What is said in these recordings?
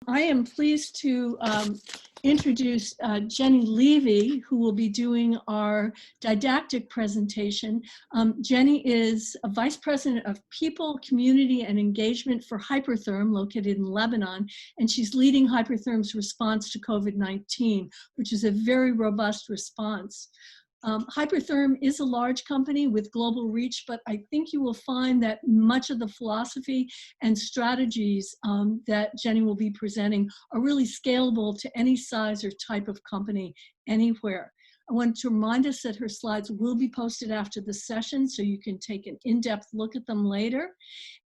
I am pleased to introduce Jenny Levy, who will be doing our didactic presentation. Jenny is a Vice President of People, Community, and Engagement for Hypertherm, located in Lebanon, and she's leading Hypertherm's response to COVID-19, which is a very robust response. Hypertherm is a large company with global reach, but I think you will find that much of the philosophy and strategies that Jenny will be presenting are really scalable to any size or type of company anywhere. I want to remind us that her slides will be posted after the session, so you can take an in-depth look at them later.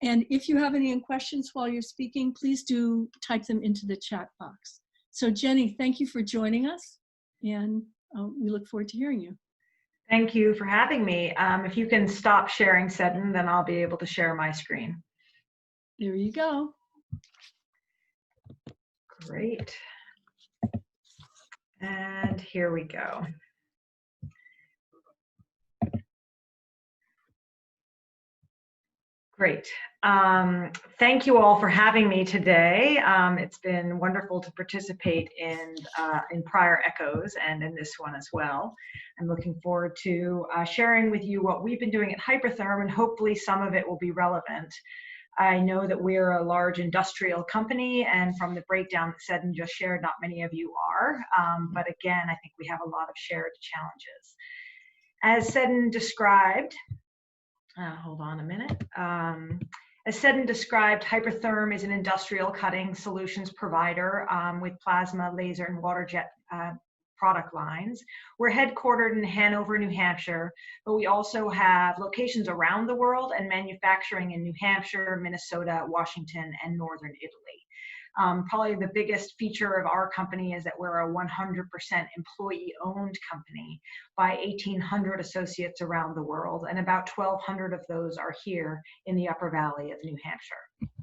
And if you have any questions while you're speaking, please do type them into the chat box. So Jenny, thank you for joining us, and we look forward to hearing you. Thank you for having me. If you can stop sharing Seddon, then I'll be able to share my screen. There you go. Great. And here we go. Great. Thank you all for having me today. It's been wonderful to participate in prior echoes and in this one as well. I'm looking forward to sharing with you what we've been doing at Hypertherm, and hopefully some of it will be relevant. I know that we're a large industrial company, and from the breakdown that Seddon just shared, not many of you are. But again, I think we have a lot of shared challenges. As Seddon described, hold on a minute. As Seddon described, Hypertherm is an industrial cutting solutions provider with plasma, laser, and water jet product lines. We're headquartered in Hanover, New Hampshire, but we also have locations around the world and manufacturing in New Hampshire, Minnesota, Washington, and Northern Italy. Probably the biggest feature of our company is that we're a 100% employee-owned company by 1,800 associates around the world, and about 1,200 of those are here in the Upper Valley of New Hampshire.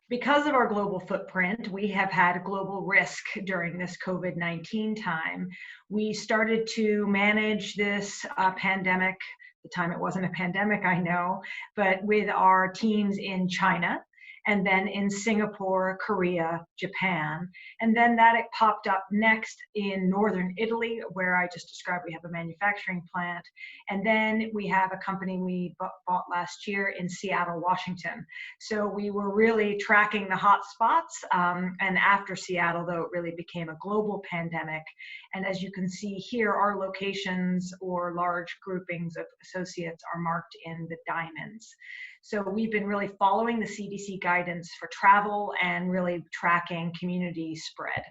Because of our global footprint, we have had global risk during this COVID-19 time. We started to manage this pandemic, the time it wasn't a pandemic, I know, but with our teams in China, and then in Singapore, Korea, Japan. And then it popped up next in Northern Italy, where I just described we have a manufacturing plant. And then we have a company we bought last year in Seattle, Washington. So we were really tracking the hot spots. And after Seattle, though, it really became a global pandemic. And as you can see here, our locations or large groupings of associates are marked in the diamonds. So we've been really following the CDC guidance for travel and really tracking community spread.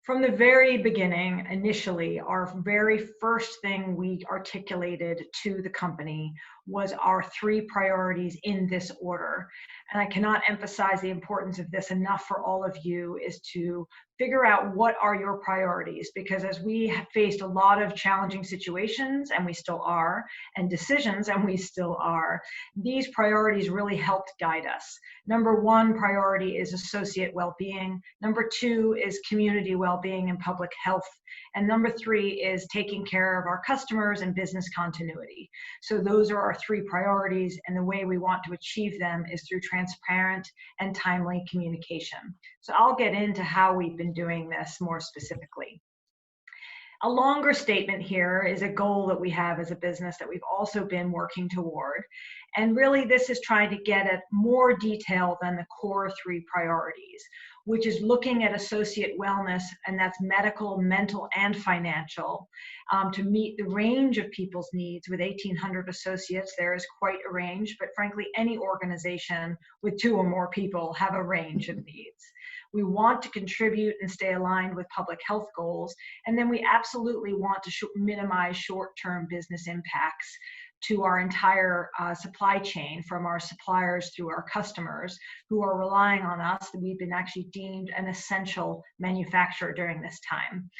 From the very beginning, initially, our very first thing we articulated to the company was our 3 priorities in this order. And I cannot emphasize the importance of this enough for all of you, is to figure out what are your priorities, because as we have faced a lot of challenging situations, and we still are, and decisions, and we still are, these priorities really helped guide us. Number 1 priority is associate well-being. Number 2 is community well-being and public health. And number 3 is taking care of our customers and business continuity. So those are our 3 priorities, and the way we want to achieve them is through transparent and timely communication. So I'll get into how we've been doing this more specifically. A longer statement here is a goal that we have as a business that we've also been working toward. And really this is trying to get at more detail than the core 3 priorities, which is looking at associate wellness, and that's medical, mental, and financial, to meet the range of people's needs. With 1,800 associates, there is quite a range, but frankly, any organization with 2 or more people have a range of needs. We want to contribute and stay aligned with public health goals, and then we absolutely want to minimize short-term business impacts to our entire supply chain, from our suppliers through our customers who are relying on us. We've been actually deemed an essential manufacturer during this time.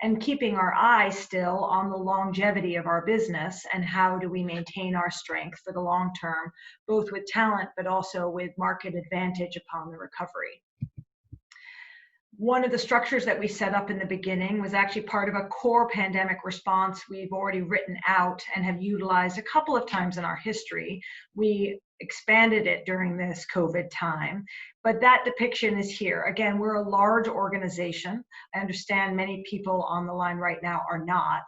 And keeping our eye still on the longevity of our business and how do we maintain our strength for the long term, both with talent but also with market advantage upon the recovery. One of the structures that we set up in the beginning was actually part of a core pandemic response we've already written out and have utilized a couple of times in our history. We expanded it during this COVID time. But that depiction is here. Again, we're a large organization. I understand many people on the line right now are not,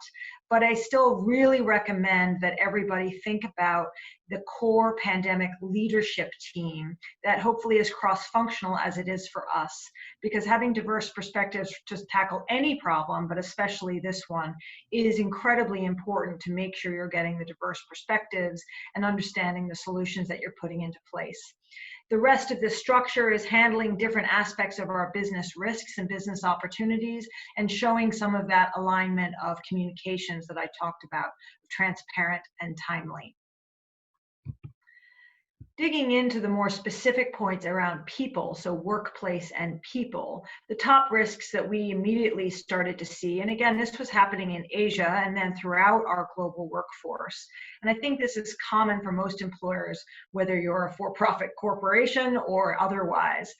but I still really recommend that everybody think about the core pandemic leadership team that hopefully is cross-functional as it is for us, because having diverse perspectives to tackle any problem, but especially this one, is incredibly important to make sure you're getting the diverse perspectives and understanding the solutions that you're putting into place. The rest of this structure is handling different aspects of our business risks and business opportunities and showing some of that alignment of communications that I talked about, transparent and timely. Digging into the more specific points around people, so workplace and people, the top risks that we immediately started to see, and again, this was happening in Asia and then throughout our global workforce. And I think this is common for most employers, whether you're a for-profit corporation or otherwise.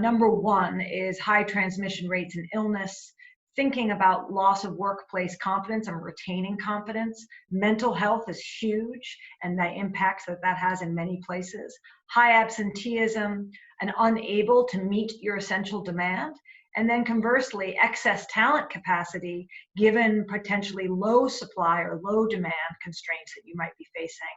Number one is high transmission rates and illness. Thinking about loss of workplace confidence and retaining confidence. Mental health is huge, and the impacts that that has in many places. High absenteeism and unable to meet your essential demand. And then conversely, excess talent capacity given potentially low supply or low demand constraints that you might be facing.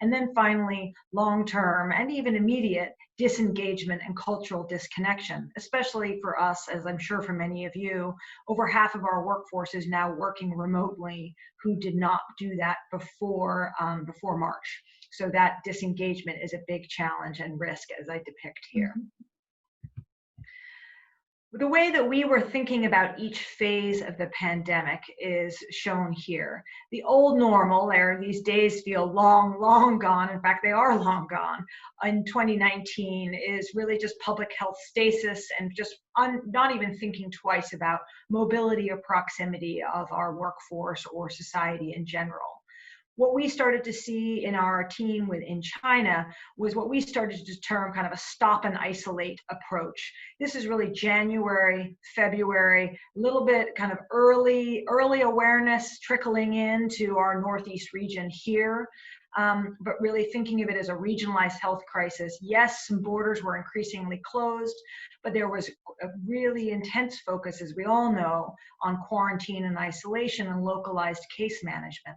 And then finally, long-term and even immediate disengagement and cultural disconnection, especially for us, as I'm sure for many of you. Over half of our workforce is now working remotely who did not do that before March. So that disengagement is a big challenge and risk, as I depict here. The way that we were thinking about each phase of the pandemic is shown here. The old normal, these days feel long, long gone. In fact, they are long gone. In 2019 is really just public health stasis and just not even thinking twice about mobility or proximity of our workforce or society in general. What we started to see in our team within China was what we started to term kind of a stop and isolate approach. This is really January, February, a little bit kind of early awareness trickling into our Northeast region here, but really thinking of it as a regionalized health crisis. Yes, some borders were increasingly closed, but there was a really intense focus, as we all know, on quarantine and isolation and localized case management.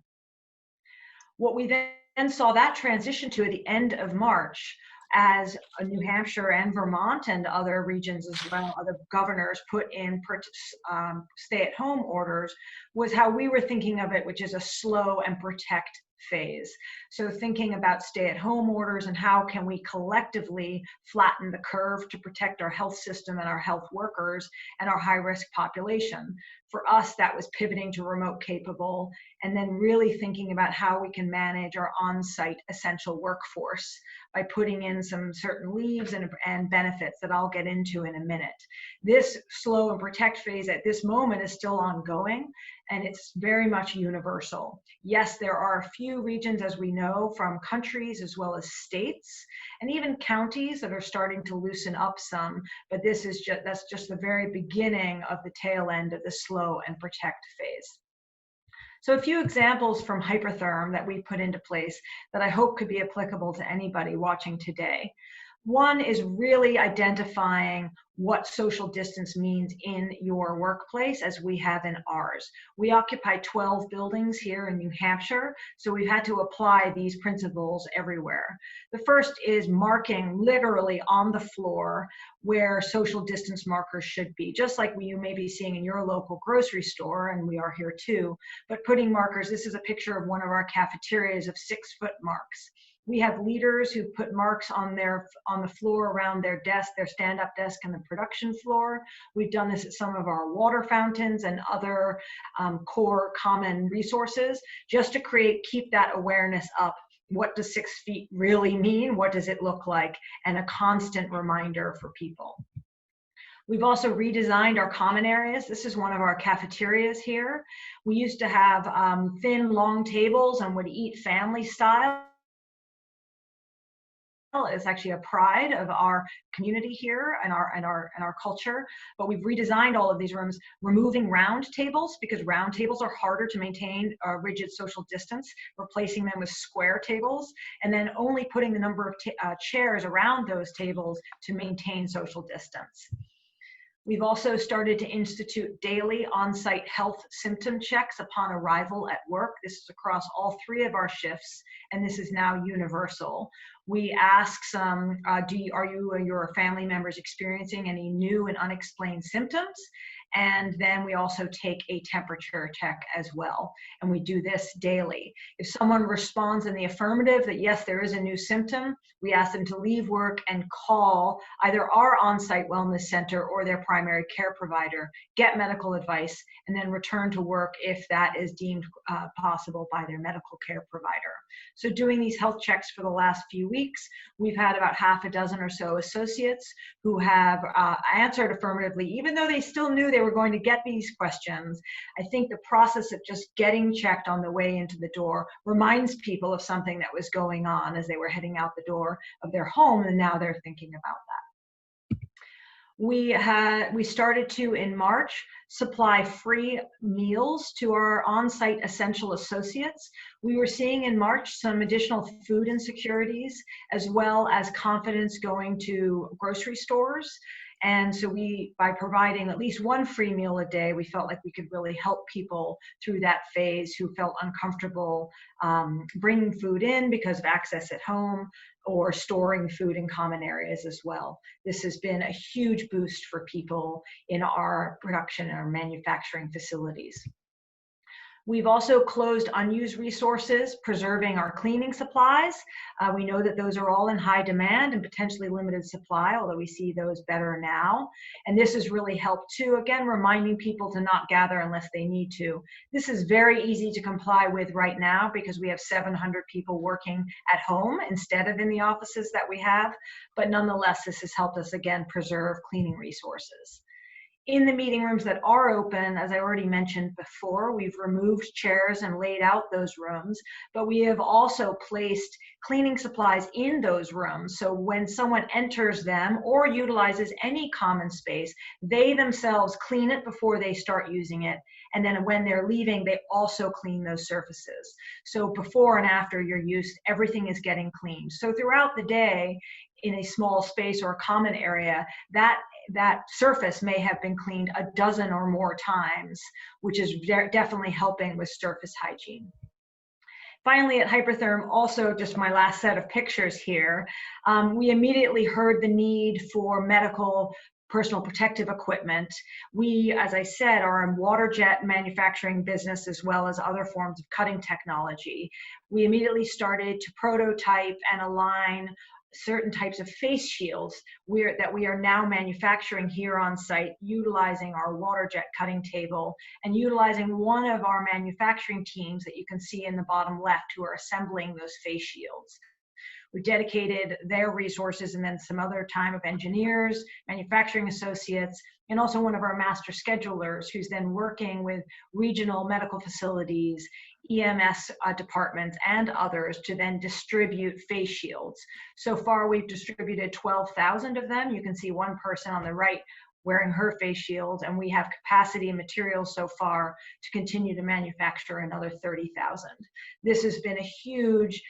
What we then saw that transition to at the end of March, as New Hampshire and Vermont and other regions as well, other governors put in stay-at-home orders, was how we were thinking of it, which is a slow and protect phase. So thinking about stay-at-home orders and how can we collectively flatten the curve to protect our health system and our health workers and our high-risk population. For us, that was pivoting to remote capable and then really thinking about how we can manage our on-site essential workforce by putting in some certain leaves and benefits that I'll get into in a minute. This slow and protect phase at this moment is still ongoing, and it's very much universal. Yes, there are a few regions, as we know, from countries as well as states and even counties that are starting to loosen up some, but that's just the very beginning of the tail end of the slow and protect phase. So a few examples from Hypertherm that we put into place that I hope could be applicable to anybody watching today. One is really identifying what social distance means in your workplace, as we have in ours. We occupy 12 buildings here in New Hampshire, so we've had to apply these principles everywhere. The first is marking literally on the floor where social distance markers should be, just like you may be seeing in your local grocery store, and we are here too, but putting markers. This is a picture of one of our cafeterias of 6-foot marks. We have leaders who put marks on the floor around their desk, their stand-up desk and the production floor. We've done this at some of our water fountains and other core common resources, just to keep that awareness up. What does 6 feet really mean? What does it look like? And a constant reminder for people. We've also redesigned our common areas. This is one of our cafeterias here. We used to have thin, long tables and would eat family style. is actually a pride of our community here and our culture. But we've redesigned all of these rooms, removing round tables because round tables are harder to maintain a rigid social distance, replacing them with square tables, and then only putting the number of chairs around those tables to maintain social distance. We've also started to institute daily on-site health symptom checks upon arrival at work. This is across all 3 of our shifts, and this is now universal. We ask some, are you or your family members experiencing any new and unexplained symptoms? And then we also take a temperature check as well. And we do this daily. If someone responds in the affirmative that yes, there is a new symptom, we ask them to leave work and call either our on-site wellness center or their primary care provider, get medical advice, and then return to work if that is deemed possible by their medical care provider. So doing these health checks for the last few weeks, we've had about half a dozen or so associates who have answered affirmatively, even though they still knew they were going to get these questions. I think the process of just getting checked on the way into the door reminds people of something that was going on as they were heading out the door of their home, and now they're thinking about that. We started to, in March, supply free meals to our on-site essential associates. We were seeing in March some additional food insecurities, as well as confidence going to grocery stores. And so by providing at least 1 free meal a day, we felt like we could really help people through that phase who felt uncomfortable bringing food in because of access at home or storing food in common areas as well. This has been a huge boost for people in our production and our manufacturing facilities. We've also closed unused resources, preserving our cleaning supplies. We know that those are all in high demand and potentially limited supply, although we see those better now. And this has really helped too, again, reminding people to not gather unless they need to. This is very easy to comply with right now because we have 700 people working at home instead of in the offices that we have. But nonetheless, this has helped us, again, preserve cleaning resources. In the meeting rooms that are open, as I already mentioned before, we've removed chairs and laid out those rooms, but we have also placed cleaning supplies in those rooms. So when someone enters them or utilizes any common space, they themselves clean it before they start using it. And then when they're leaving, they also clean those surfaces. So before and after your use, everything is getting cleaned. So throughout the day, in a small space or a common area, that surface may have been cleaned a dozen or more times, which is definitely helping with surface hygiene. Finally, at Hypertherm, also just my last set of pictures here, we immediately heard the need for medical personal protective equipment. We, as I said, are a water jet manufacturing business as well as other forms of cutting technology. We immediately started to prototype and align certain types of face shields that we are now manufacturing here on site, utilizing our water jet cutting table and utilizing one of our manufacturing teams that you can see in the bottom left who are assembling those face shields. We dedicated their resources and then some other time of engineers, manufacturing associates, and also one of our master schedulers who's then working with regional medical facilities, EMS departments, and others to then distribute face shields. So far, we've distributed 12,000 of them. You can see one person on the right wearing her face shield, and we have capacity and materials so far to continue to manufacture another 30,000. This has been a huge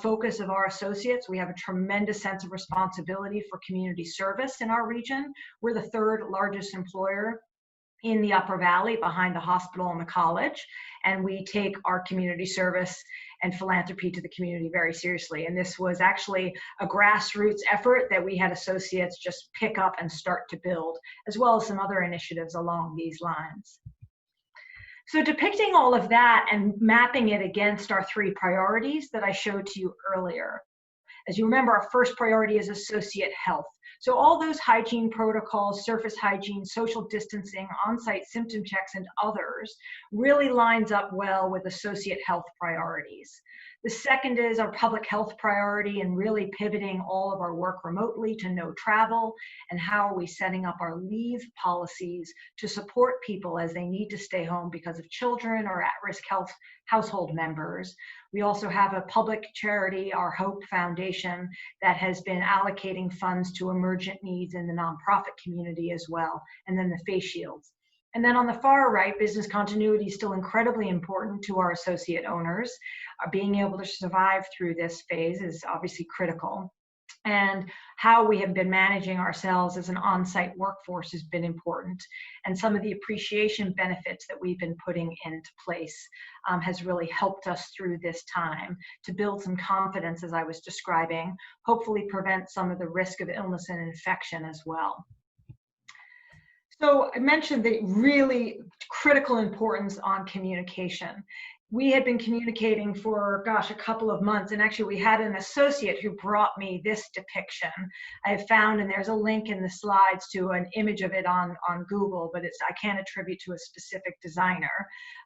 focus of our associates. We have a tremendous sense of responsibility for community service in our region. We're the 3rd largest employer in the Upper Valley behind the hospital and the college, and we take our community service and philanthropy to the community very seriously. And this was actually a grassroots effort that we had associates just pick up and start to build, as well as some other initiatives along these lines. So depicting all of that and mapping it against our 3 priorities that I showed to you earlier. As you remember, our first priority is associate health. So all those hygiene protocols, surface hygiene, social distancing, on-site symptom checks, and others really lines up well with associate health priorities. The second is our public health priority and really pivoting all of our work remotely to no travel, and how are we setting up our leave policies to support people as they need to stay home because of children or at-risk health household members. We also have a public charity, our Hope Foundation, that has been allocating funds to emergent needs in the nonprofit community as well, and then the face shields. And then on the far right, business continuity is still incredibly important to our associate owners. Being able to survive through this phase is obviously critical. And how we have been managing ourselves as an on-site workforce has been important. And some of the appreciation benefits that we've been putting into place has really helped us through this time to build some confidence, as I was describing, hopefully prevent some of the risk of illness and infection as well. So I mentioned the really critical importance on communication. We had been communicating for, gosh, a couple of months, and actually we had an associate who brought me this depiction. I found, and there's a link in the slides to an image of it on Google, but I can't attribute to a specific designer.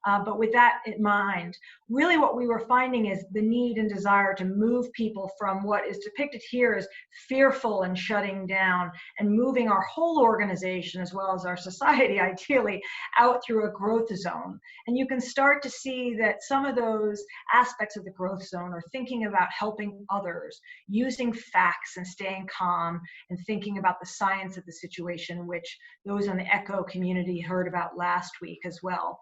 But with that in mind, really what we were finding is the need and desire to move people from what is depicted here as fearful and shutting down, and moving our whole organization as well as our society ideally out through a growth zone. And you can start to see that some of those aspects of the growth zone are thinking about helping others, using facts and staying calm, and thinking about the science of the situation, which those in the ECHO community heard about last week as well.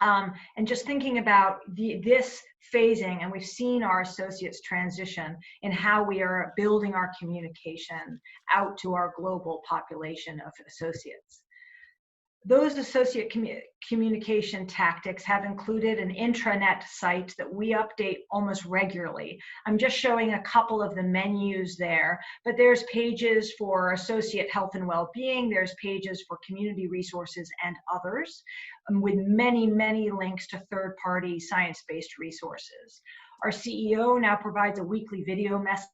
And just thinking about this phasing, and we've seen our associates transition in how we are building our communication out to our global population of associates. Those associate communication tactics have included an intranet site that we update almost regularly. I'm just showing a couple of the menus there, but there's pages for associate health and well-being, there's pages for community resources and others, with many, many links to third-party science-based resources. Our CEO now provides a weekly video message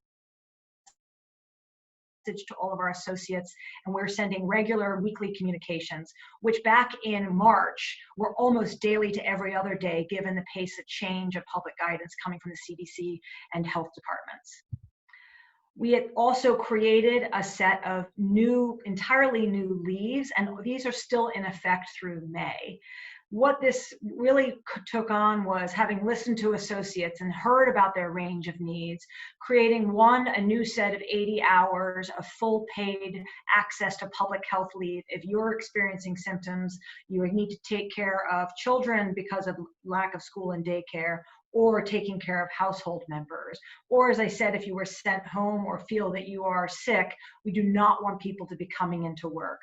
to all of our associates, and we're sending regular weekly communications, which back in March were almost daily to every other day, given the pace of change of public guidance coming from the CDC and health departments. We had also created a set of entirely new leaves, and these are still in effect through May. What this really took on was, having listened to associates and heard about their range of needs, creating a new set of 80 hours of full paid access to public health leave. If you're experiencing symptoms, you need to take care of children because of lack of school and daycare, or taking care of household members. Or, as I said, if you were sent home or feel that you are sick, we do not want people to be coming into work.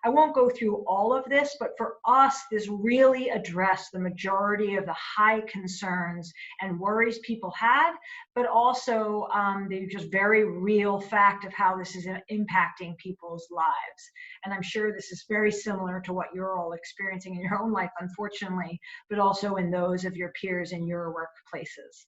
I won't go through all of this, but for us, this really addressed the majority of the high concerns and worries people had, but also the just very real fact of how this is impacting people's lives. And I'm sure this is very similar to what you're all experiencing in your own life, unfortunately, but also in those of your peers in your workplaces.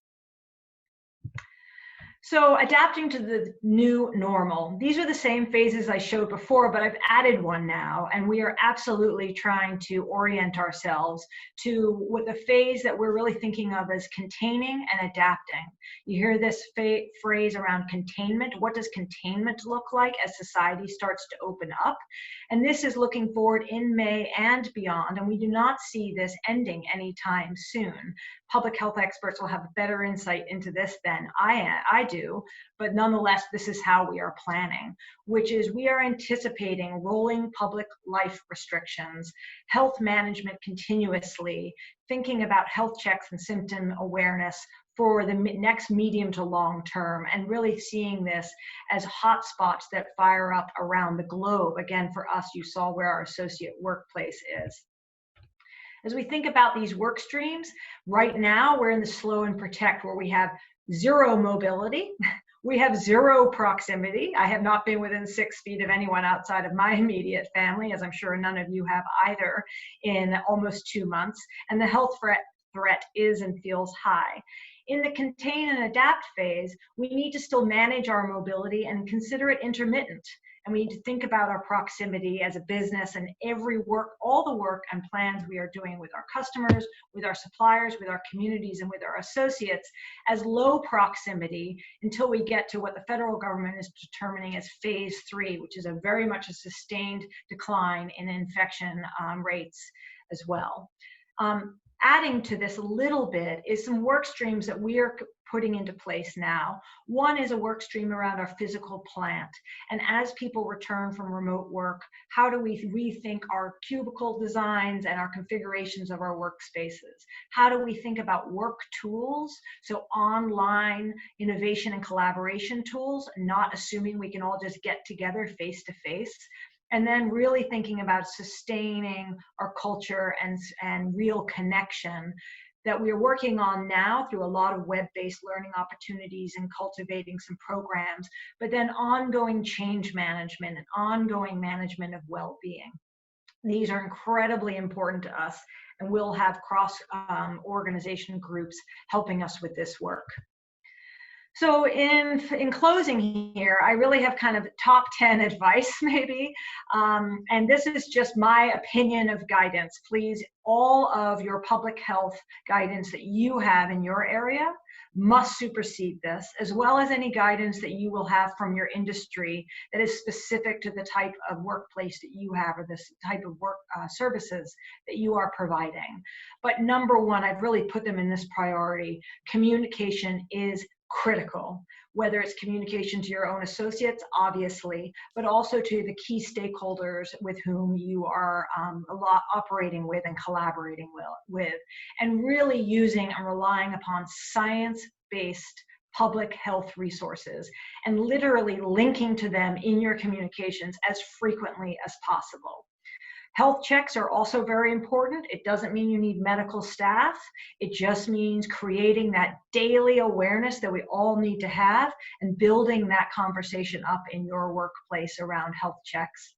So adapting to the new normal. These are the same phases I showed before, but I've added one now, and we are absolutely trying to orient ourselves to what the phase that we're really thinking of as containing and adapting. You hear this phrase around containment. What does containment look like as society starts to open up? And this is looking forward in May and beyond, and we do not see this ending anytime soon. Public health experts will have better insight into this than I do, but nonetheless, this is how we are planning, which is we are anticipating rolling public life restrictions, health management continuously, thinking about health checks and symptom awareness for the next medium to long term, and really seeing this as hotspots that fire up around the globe. Again, for us, you saw where our associate workplace is. As we think about these work streams, right now we're in the slow and protect, where we have zero mobility, we have zero proximity. I have not been within 6 feet of anyone outside of my immediate family, as I'm sure none of you have either, in almost 2 months, and the health threat is and feels high. In the contain and adapt phase, we need to still manage our mobility and consider it intermittent. And we need to think about our proximity as a business and all the work and plans we are doing with our customers, with our suppliers, with our communities, and with our associates as low proximity until we get to what the federal government is determining as phase 3, which is very much a sustained decline in infection rates as well. Adding to this a little bit is some work streams that we are putting into place now. One is a work stream around our physical plant. And as people return from remote work, how do we rethink our cubicle designs and our configurations of our workspaces? How do we think about work tools? So online innovation and collaboration tools, not assuming we can all just get together face to face. And then really thinking about sustaining our culture and real connection that we are working on now through a lot of web-based learning opportunities and cultivating some programs, but then ongoing change management and ongoing management of well-being. These are incredibly important to us, and we'll have cross-organization groups helping us with this work. So in closing here, I really have kind of top 10 advice maybe, and this is just my opinion of guidance. Please, all of your public health guidance that you have in your area must supersede this, as well as any guidance that you will have from your industry that is specific to the type of workplace that you have or this type of work services that you are providing. But number one, I've really put them in this priority. Communication is critical, whether it's communication to your own associates, obviously, but also to the key stakeholders with whom you are operating with and collaborating with, and really using and relying upon science-based public health resources and literally linking to them in your communications as frequently as possible. Health checks are also very important. It doesn't mean you need medical staff. It just means creating that daily awareness that we all need to have and building that conversation up in your workplace around health checks.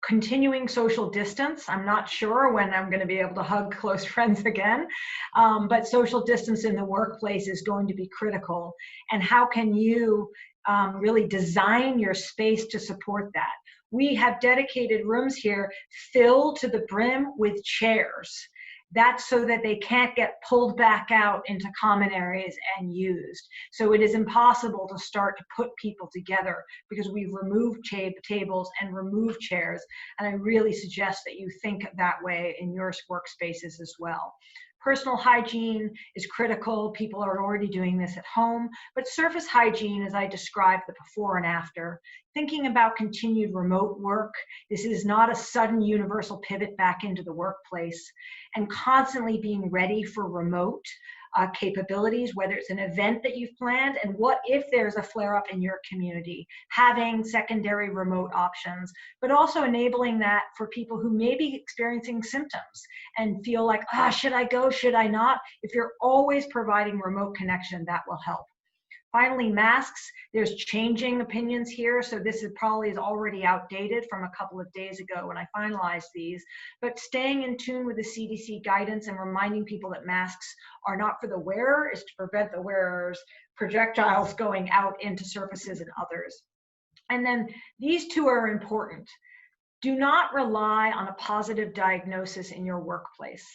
Continuing social distance. I'm not sure when I'm going to be able to hug close friends again, but social distance in the workplace is going to be critical. And how can you really design your space to support that? We have dedicated rooms here filled to the brim with chairs. That's so that they can't get pulled back out into common areas and used. So it is impossible to start to put people together because we've removed tables and removed chairs. And I really suggest that you think that way in your workspaces as well. Personal hygiene is critical. People are already doing this at home, but surface hygiene, as I described the before and after, thinking about continued remote work. This is not a sudden universal pivot back into the workplace, and constantly being ready for remote capabilities, whether it's an event that you've planned, and what if there's a flare-up in your community, having secondary remote options, but also enabling that for people who may be experiencing symptoms and feel like, should I go, should I not? If you're always providing remote connection, that will help. Finally, masks, there's changing opinions here, so this is probably already outdated from a couple of days ago when I finalized these, but staying in tune with the CDC guidance and reminding people that masks are not for the wearer, is to prevent the wearer's projectiles going out into surfaces and others. And then these two are important. Do not rely on a positive diagnosis in your workplace.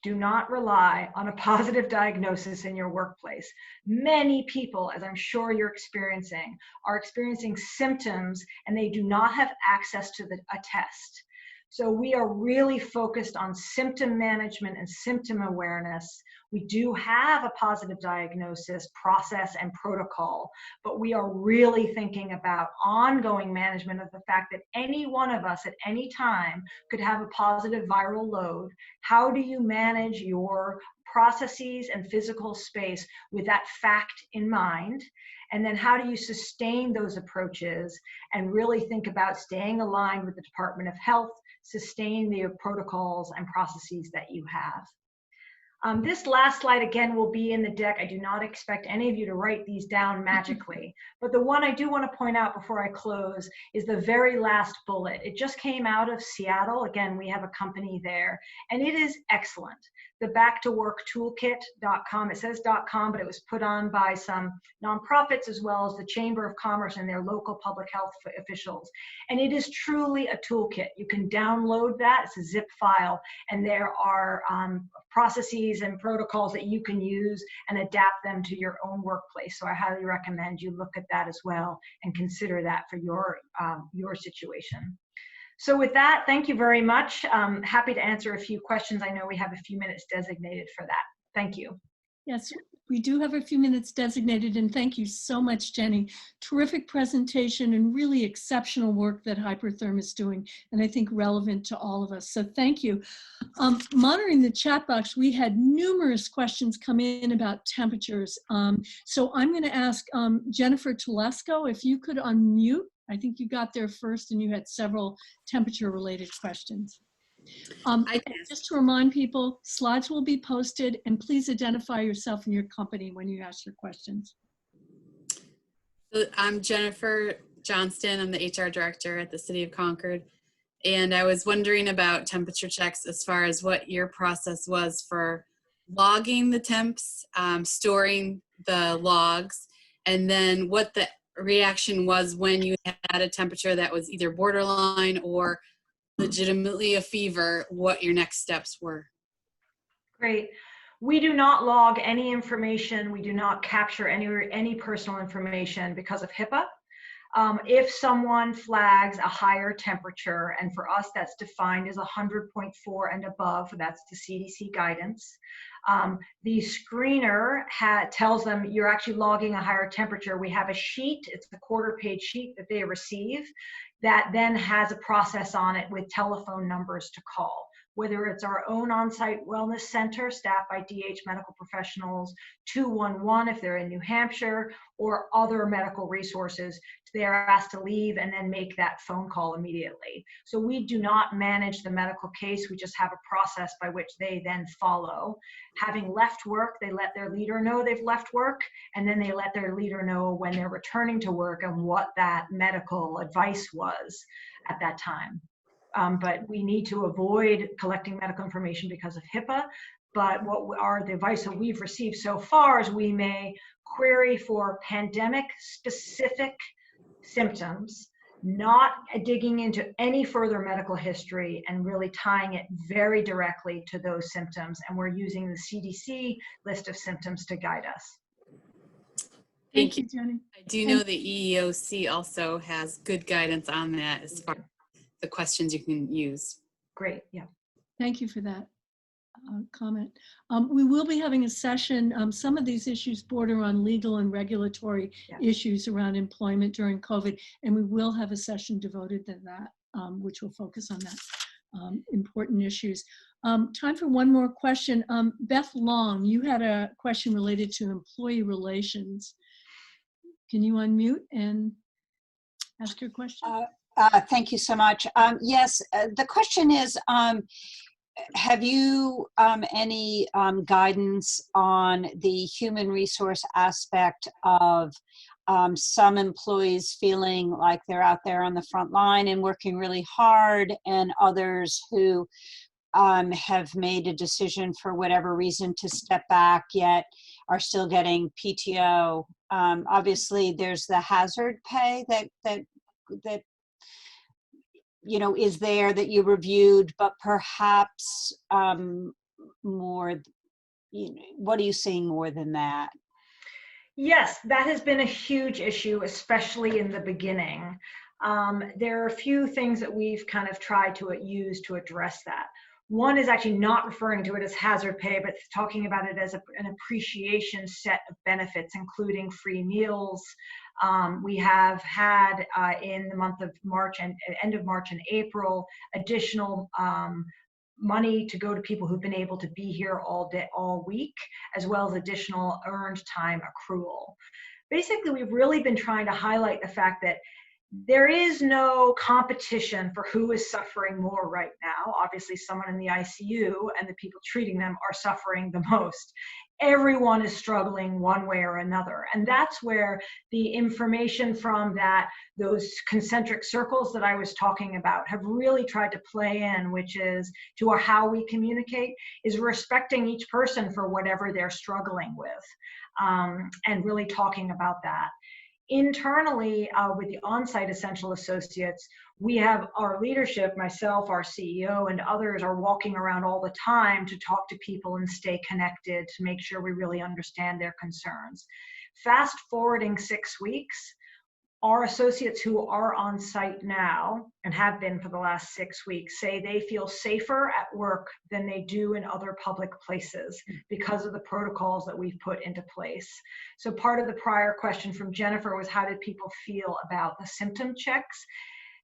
Do not rely on a positive diagnosis in your workplace. Many people, as I'm sure you're experiencing, are experiencing symptoms and they do not have access to a test. So we are really focused on symptom management and symptom awareness. We do have a positive diagnosis process and protocol, but we are really thinking about ongoing management of the fact that any one of us at any time could have a positive viral load. How do you manage your processes and physical space with that fact in mind? And then how do you sustain those approaches and really think about staying aligned with the Department of Health, sustain the protocols and processes that you have. This last slide, again, will be in the deck. I do not expect any of you to write these down magically. But the one I do want to point out before I close is the very last bullet. It just came out of Seattle. Again, we have a company there, and it is excellent. The backtoworktoolkit.com, it says .com, but it was put on by some nonprofits as well as the Chamber of Commerce and their local public health officials. And it is truly a toolkit. You can download that. It's a zip file, and there are processes and protocols that you can use and adapt them to your own workplace. So I highly recommend you look at that as well and consider that for your situation. So with that, thank you very much. Happy to answer a few questions. I know we have a few minutes designated for that. Thank you. Yes, we do have a few minutes designated, and thank you so much, Jenny. Terrific presentation and really exceptional work that Hypertherm is doing, and I think relevant to all of us. So thank you. Monitoring the chat box, we had numerous questions come in about temperatures. So I'm going to ask Jennifer Telesco if you could unmute. I think you got there first, and you had several temperature-related questions. Just to remind people, slides will be posted, and please identify yourself and your company when you ask your questions. So I'm Jennifer Johnston. I'm the HR director at the City of Concord. And I was wondering about temperature checks as far as what your process was for logging the temps, storing the logs, and then what the reaction was when you had a temperature that was either borderline or legitimately a fever, what your next steps were. Great. We do not log any information. We do not capture any personal information because of HIPAA. If someone flags a higher temperature, and for us that's defined as 100.4 and above, that's the CDC guidance, the screener tells them you're actually logging a higher temperature. We have a sheet, it's a quarter-page sheet that they receive that then has a process on it with telephone numbers to call, whether it's our own on-site wellness center staffed by DH medical professionals, 211 if they're in New Hampshire, or other medical resources. They are asked to leave and then make that phone call immediately. So we do not manage the medical case. We just have a process by which they then follow. Having left work, they let their leader know they've left work, and then they let their leader know when they're returning to work and what that medical advice was at that time. But we need to avoid collecting medical information because of HIPAA. But the advice that we've received so far is we may query for pandemic specific symptoms, not digging into any further medical history and really tying it very directly to those symptoms. And we're using the CDC list of symptoms to guide us. Thank you, Jenny. I do know the EEOC also has good guidance on that as far as the questions you can use. Great, yeah. Thank you for that comment. We will be having a session. Some of these issues border on legal and regulatory issues around employment during COVID, and we will have a session devoted to that, which will focus on that important issues. Time for one more question. Beth Long, you had a question related to employee relations. Can you unmute and ask your question? Thank you so much. Yes, the question is, have you any guidance on the human resource aspect of some employees feeling like they're out there on the front line and working really hard, and others who have made a decision for whatever reason to step back yet are still getting PTO? Obviously, there's the hazard pay that you know is there that you reviewed, but perhaps more. What are you seeing more than that? Yes, that has been a huge issue, especially in the beginning. There are a few things that we've kind of tried to use to address that. One is actually not referring to it as hazard pay, but talking about it as an appreciation set of benefits, including free meals. We have had in the month of March and end of March and April, additional money to go to people who've been able to be here all week, as well as additional earned time accrual. Basically, we've really been trying to highlight the fact that there is no competition for who is suffering more right now. Obviously, someone in the ICU and the people treating them are suffering the most. Everyone is struggling one way or another. And that's where the information from those concentric circles that I was talking about have really tried to play in, which is to how we communicate, is respecting each person for whatever they're struggling with, and really talking about that. Internally, with the on-site essential associates, we have our leadership, myself, our CEO, and others are walking around all the time to talk to people and stay connected to make sure we really understand their concerns. Fast forwarding 6 weeks, our associates who are on site now and have been for the last 6 weeks say they feel safer at work than they do in other public places because of the protocols that we've put into place. So part of the prior question from Jennifer was, how did people feel about the symptom checks?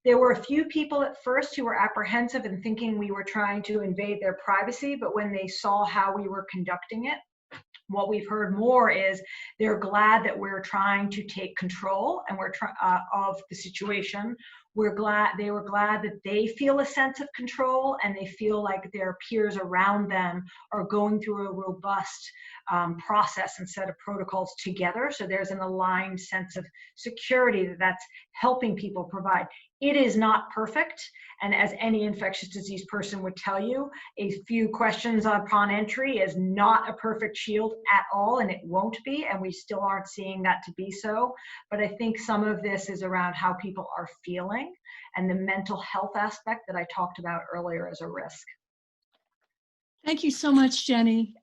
There were a few people at first who were apprehensive and thinking we were trying to invade their privacy, but when they saw how we were conducting it, what we've heard more is they're glad that we're trying to take control and of the situation. They were glad that they feel a sense of control and they feel like their peers around them are going through a robust process and set of protocols together. So there's an aligned sense of security that's helping people provide. It is not perfect. And as any infectious disease person would tell you, a few questions upon entry is not a perfect shield at all, and it won't be, and we still aren't seeing that to be so. But I think some of this is around how people are feeling and the mental health aspect that I talked about earlier as a risk. Thank you so much, Jenny.